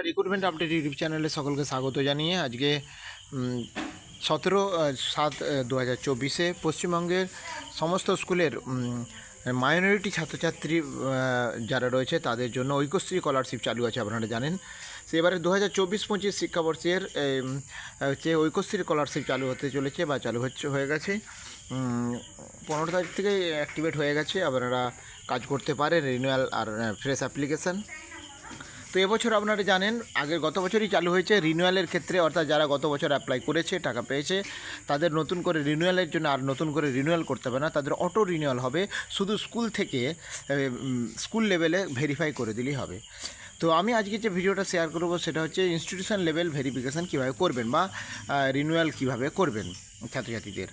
Recruitment update YouTube চ্যানেলে সকলকে স্বাগত জানিয়ে আজকে 17/7/2024 পশ্চিমবঙ্গের সমস্ত স্কুলের মাইনরিটি ছাত্রছাত্রী যারা রয়েছে তাদের জন্য ঐক্যশ্রী স্কলারশিপ চালু আছে, আপনারা জানেন। সে এবারে 2024-25 শিক্ষাবর্ষের হচ্ছে ঐক্যশ্রী স্কলারশিপ চালু হতে চলেছে বা চালু হয়ে গেছে। 15 তারিখ থেকে অ্যাক্টিভেট হয়ে গেছে, আপনারা কাজ করতে পারেন রিনিউয়াল আর ফ্রেশ অ্যাপ্লিকেশান। তো এবছর আপনারা জানেন গত বছরই চালু হয়েছে রিনিউয়ালের ক্ষেত্রে, অর্থাৎ যারা গত বছর অ্যাপ্লাই করেছে টাকা পেয়েছে তাদের নতুন করে রিনিউয়ালের জন্য আর নতুন করে রিনিউয়াল করতে হবে না, তাদের অটো রিনিউয়াল হবে। শুধু স্কুল থেকে স্কুল লেভেলে ভেরিফাই করে দিলেই হবে। তো আমি আজকে যে ভিডিওটা শেয়ার করব সেটা হচ্ছে ইনস্টিটিউশন লেভেল ভেরিফিকেশান কীভাবে করবেন বা রিনিউয়াল কীভাবে করবেন ছাত্রছাত্রীদের।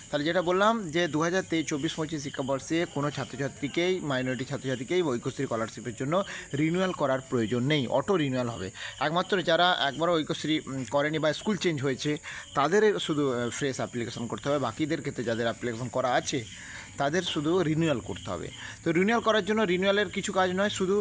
তাহলে যেটা বললাম যে 2023-24-25 শিক্ষাবর্ষে কোনো ছাত্রছাত্রীকেই মাইনরিটি ছাত্রছাত্রীকেই ঐক্যশ্রী স্কলারশিপের জন্য রিনিউয়াল করার প্রয়োজন নেই, অটো রিনিউয়াল হবে। একমাত্র যারা একবারও ঐক্যশ্রী করেনি বা স্কুল চেঞ্জ হয়েছে তাদের শুধু ফ্রেশ অ্যাপ্লিকেশন করতে হবে। বাকিদের ক্ষেত্রে যাদের অ্যাপ্লিকেশন করা আছে তাদের শুধু রিনিউয়াল করতে হবে। তো রিনিউয়াল করার জন্য রিনিউয়ালের কিছু কাজ নয়, শুধু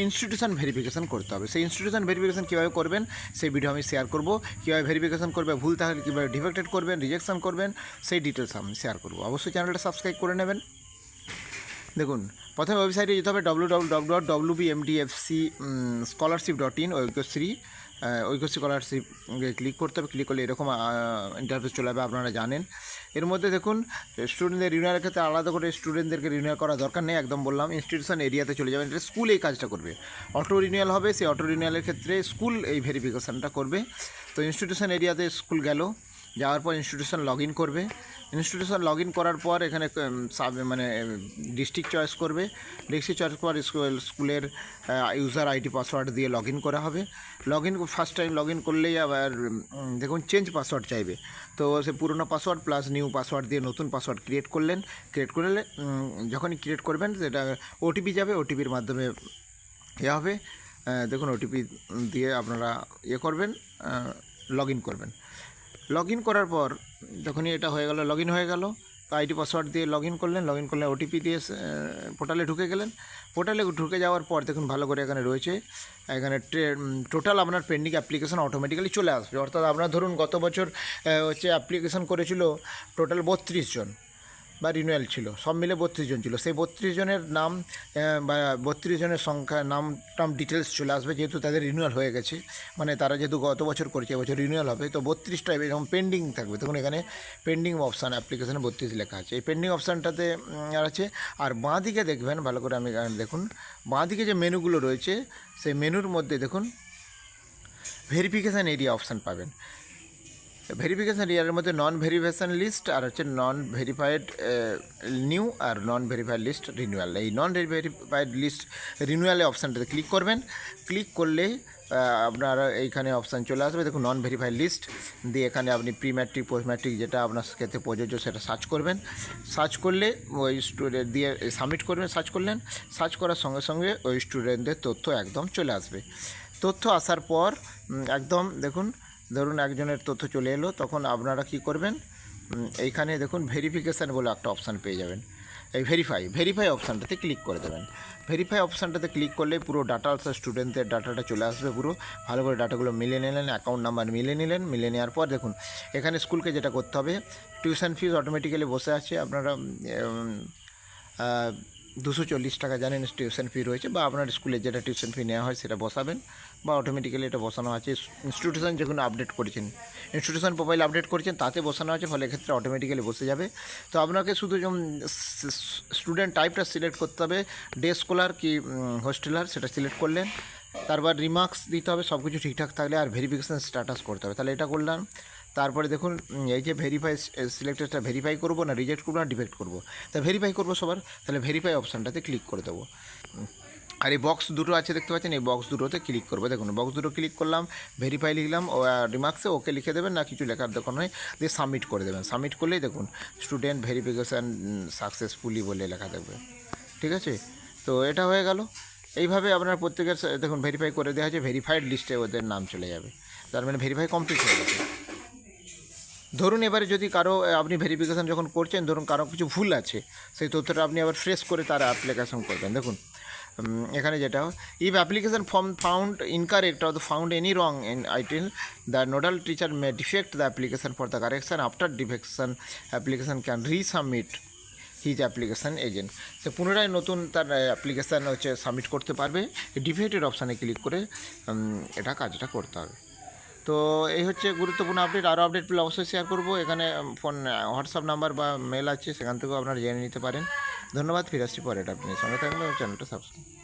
ইনস্টিটিউশন ভেরিফিকেশন করতে হবে। সেই ইনস্টিটিউশন ভেরিফিকেশন কীভাবে করবেন সেই ভিডিও আমি শেয়ার করব। কীভাবে ভেরিফিকেশন করবে, ভুল থাকলে কীভাবে ডিফেক্টেড করবেন, রিজেকশন করবেন, সেই ডিটেলস আমি শেয়ার করব। অবশ্যই চ্যানেলটা সাবস্ক্রাইব করে নেবেন। দেখুন, প্রথমে ওয়েবসাইটে যেতে হবে www.wbmdfcscholarship.in ঐক্যশ্রী স্কলারশিপ ক্লিক করতে হবে। ক্লিক করলে এরকম ইন্টারফেস চলে যাবে, আপনারা জানেন। এর মধ্যে দেখুন স্টুডেন্টদের রিনিউয়ালের ক্ষেত্রে আলাদা করে স্টুডেন্টদেরকে রিনিউয়াল করা দরকার নেই, একদম বললাম ইনস্টিটিউশন এরিয়াতে চলে যাবেন। এটা স্কুল এই কাজটা করবে, অটো রিনিউয়াল হবে। সেই অটো রিনিউয়ালের ক্ষেত্রে স্কুল এই ভেরিফিকেশানটা করবে। তো ইনস্টিটিউশন এরিয়াতে স্কুল গেল, যাওয়ার পর ইনস্টিটিউশন লগ ইন করবে। ইনস্টিটিউশন লগ ইন করার পর এখানে ডিস্ট্রিক্ট চয়েস করবে। ডিস্ট্রিক্ট চয়েস করার স্কুলের ইউজার আইডি পাসওয়ার্ড দিয়ে লগ ইন করা হবে। Log in first time log in করলেই আবার দেখুন চেঞ্জ পাসওয়ার্ড চাইবে। তো সে পুরনো পাসওয়ার্ড প্লাস নিউ পাসওয়ার্ড দিয়ে নতুন পাসওয়ার্ড ক্রিয়েট করলে যখনই ক্রিয়েট করবেন সেটা ওটিপি যাবে, ওটিপির মাধ্যমে হবে। দেখুন ওটিপি দিয়ে আপনারা করবেন, লগ ইন করবেন। লগ ইন করার পর যখনই এটা হয়ে গেল, লগ ইন হয়ে গেল, তো আইডি পাসওয়ার্ড দিয়ে লগ ইন করলেন ওটিপি দিয়ে পোর্টালে ঢুকে গেলেন। পোর্টালে ঢুকে যাওয়ার পর দেখুন ভালো করে এখানে রয়েছে, এখানে টোটাল আপনার পেন্ডিং অ্যাপ্লিকেশন অটোমেটিক্যালি চলে আসবে। অর্থাৎ আপনার ধরুন গত বছর অ্যাপ্লিকেশন করেছিল টোটাল 32 জন বা রিনিউয়াল ছিল, সব মিলে 32 জন ছিল। সেই 32 জনের নাম বা 32 জনের সংখ্যা নাম ডিটেলস চলে আসবে, যেহেতু তাদের রিনিউয়াল হয়ে গেছে, মানে তারা যেহেতু গত বছর করেছে এবছর রিনিউয়াল হবে। তো 32টা এরকম পেন্ডিং থাকবে। দেখুন এখানে পেন্ডিং অপশান অ্যাপ্লিকেশানে 32 লেখা আছে, এই পেন্ডিং অপশানটাতে আছে। আর বাঁ দিকে দেখবেন ভালো করে, আমি দেখুন বাঁ দিকে যে মেনুগুলো রয়েছে সেই মেনুর মধ্যে দেখুন ভেরিফিকেশান এরিয়া অপশান পাবেন। ভেরিফিকেশান এরিয়ার মধ্যে নন ভেরিফিকেশান লিস্ট আর হচ্ছে নন ভেরিফাইড নিউ আর নন ভেরিফাইড লিস্ট রিনিউয়াল। এই নন ভেরিফাইড লিস্ট রিনিউয়ালে অপশানটাতে ক্লিক করবেন। ক্লিক করলেই আপনার এইখানে অপশান চলে আসবে। দেখুন নন ভেরিফাইড লিস্ট দিয়ে এখানে আপনি প্রি ম্যাট্রিক পোস্ট ম্যাট্রিক যেটা আপনার ক্ষেত্রে প্রযোজ্য সেটা সার্চ করবেন। সার্চ করলে ওই স্টুডেন্ট দিয়ে সাবমিট করবেন। সার্চ করলেন, সার্চ করার সঙ্গে সঙ্গে ওই স্টুডেন্টদের তথ্য একদম চলে আসবে। তথ্য আসার পর একদম দেখুন, ধরুন একজনের তথ্য চলে এলো, তখন আপনারা কি করবেন, এইখানে দেখুন ভেরিফিকেশান বলে একটা অপশান পেয়ে যাবেন। এই ভেরিফাই অপশানটাতে ক্লিক করে দেবেন। ভেরিফাই অপশানটাতে ক্লিক করলে পুরো ডাটা স্টুডেন্টদের ডাটাটা চলে আসবে। পুরো ভালো করে ডাটাগুলো মিলে নিলেন, অ্যাকাউন্ট নাম্বার মিলে নেওয়ার পর দেখুন এখানে স্কুলকে যেটা করতে হবে, টিউশন ফিস অটোমেটিক্যালি বসে আছে। আপনারা 240 টাকা জানেন টিউশন ফি রয়েছে, বা আপনার স্কুলে যেটা টিউশন ফি নেওয়া হয় সেটা বসাবেন, বা অটোমেটিক্যালি এটা বসানো আছে। ইনস্টিটিউশন যখন আপডেট করেছেন, ইনস্টিটিউশন প্রোফাইল আপডেট করেছেন তাতে বসানো আছে, ফলে এক্ষেত্রে অটোমেটিক্যালি বসে যাবে। তো আপনাকে শুধু যেমন স্টুডেন্ট টাইপটা সিলেক্ট করতে হবে, ডে স্কলার কি হোস্টেলার সেটা সিলেক্ট করলেন। তারপর রিমার্কস দিতে হবে সব কিছু ঠিকঠাক থাকলে, আর ভেরিফিকেশান স্ট্যাটাস করতে হবে। তাহলে এটা করলাম। তারপরে দেখুন এই যে ভেরিফাই সিলেক্টেডটা ভেরিফাই করবো না রিজেক্ট করবো না ডিফেক্ট করবো, তা ভেরিফাই করবো সবার। তাহলে ভেরিফাই অপশানটাতে ক্লিক করে দেবো। আর এই বক্স দুটো আছে দেখতে পাচ্ছেন, এই বক্স দুটোতে ক্লিক করবো। দেখুন বক্স দুটো ক্লিক করলাম, ভেরিফাই লিখলাম, ও রিমার্কসে ওকে লিখে দেবেন, না কিছু লেখার দরকার নয়, দিয়ে সাবমিট করে দেবেন। সাবমিট করলেই দেখুন স্টুডেন্ট ভেরিফিকেশান সাকসেসফুলি বলে লেখা থাকবে। ঠিক আছে, তো এটা হয়ে গেল। এইভাবে আপনার প্রত্যেকের দেখুন ভেরিফাই করে দেওয়া হয়েছে, ভেরিফাইড লিস্টে ওদের নাম চলে যাবে, তার মানে ভেরিফাই কমপ্লিট হয়ে গেছে। ধরুন এবারে যদি কারো আপনি ভেরিফিকেশান যখন করছেন, ধরুন কারো কিছু ভুল আছে, সেই তথ্যটা আপনি আবার ফ্রেশ করে তার অ্যাপ্লিকেশন করবেন। দেখুন এখানে যেটা if application form found incorrect or found any wrong in item the nodal teacher may defect the application for the correction after defection application can resubmit his application এজেন্ট। সে পুনরায় নতুন তার অ্যাপ্লিকেশান হচ্ছে সাবমিট করতে পারবে, ডিফেক্টেড অপশানে click করে এটা কাজটা করতে হবে। তো এই হচ্ছে গুরুত্বপূর্ণ আপডেট। আরও আপডেট পেলে অবশ্যই শেয়ার করবো। এখানে ফোন হোয়াটসঅ্যাপ নাম্বার বা মেল আছে, সেখান থেকেও আপনারা জেনে নিতে পারেন। ধন্যবাদ, ফিরে আসছি পরে। এটা আপনি সঙ্গে থাকলে চ্যানেলটা সাবস্ক্রাইব।